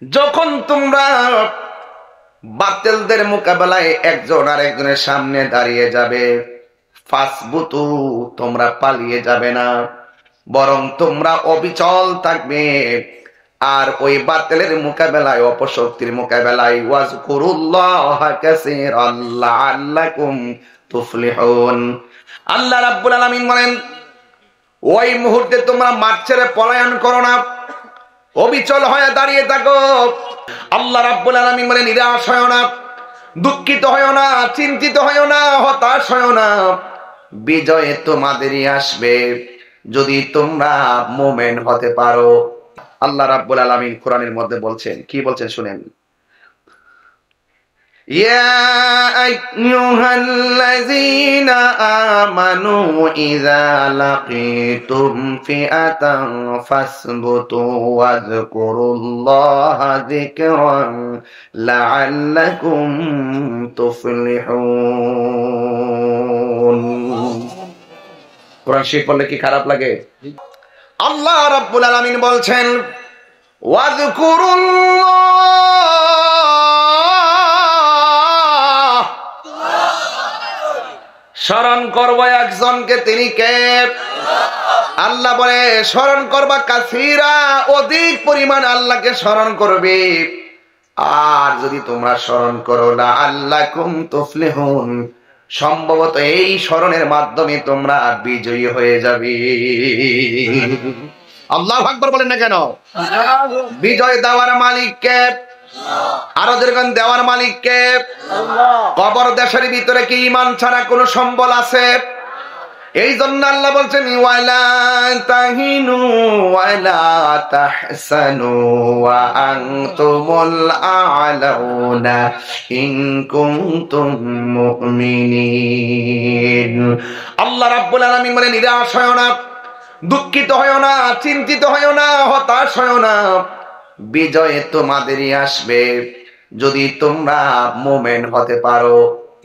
যখন তোমরা বাতিলদের মোকাবেলায় একজন আরেকজনের সামনে দাঁড়িয়ে যাবে, ফাসবুতু, তোমরা পালিয়ে যাবে না, বরং তোমরা অবিচল থাকবে। আর ওই বাতিলের মোকাবেলায়, অপশক্তির মোকাবেলায় ওয়াজকুরুল্লাহা কাসীরান লাআল্লাকুম তুফলিহুন। আল্লাহ রাব্বুল আলামিন বলেন, ওই মুহূর্তে তোমরা মাঠ ছেড়ে পলায়ন করো না, অবিচল হয়ে দাঁড়িয়ে থাকো। আল্লাহ রাব্বুল আলামিন বলেন, নিরাশ হয় না, দুঃখিত হয় না, চিন্তিত হয় না, হতাশ হয় না, বিজয় তোমাদেরই আসবে যদি তোমরা মুমিন হতে পারো। আল্লাহ রাব্বুল আলামিন কোরআনের মধ্যে বলছেন, কি বলছেন শুনেন। ইয়া আইয়ুহাল্লাযীনা আমানু ইযা লাকীতুম ফিআতান ফাসবুতু ওয়াযকুরুল্লাহা যিকরান লাআল্লাকুম তুফলিহুন। কোরআন শরীফ পড়লে কি খারাপ লাগে? আল্লাহ রাব্বুল আলামিন বলছেন, ওয়াযকুরুল্লাহ, স্মরণ করব একজনকে, তিনি কে? আল্লাহ বলে স্মরণ করবা কাসীরা, অধিক পরিমাণ আল্লাহকে স্মরণ করবে। আর যদি তোমরা স্মরণ করো লাআল্লাকুম তুফলিহুন, সম্ভবত এই স্মরণের মাধ্যমে তোমরা বিজয়ী হয়ে যাবে। আল্লাহু আকবার বলেন না কেন? বিজয় দেওয়ার মালিক কে? আরো যেরকম দেওয়ার মালিক কে? কবর দেশের ভিতরে কি ঈমান ছাড়া কোনো সম্বল আছে? এই জন্য আল্লাহ বলছেন, ওয়ালা তাহিনু ওয়ালা তাহসানু ওয়া আনতুমুল আ'লাউনা ইন কুনতুম মুমিনিন। আল্লাহ রাব্বুল আলামিন বলেন, নিরাশ হয় না, দুঃখিত হয় না, চিন্তিত হয় না, হতাশ হয় না, বিজয় তোমাদেরই আসবে যদি তোমরা মুমিন হতে পারো।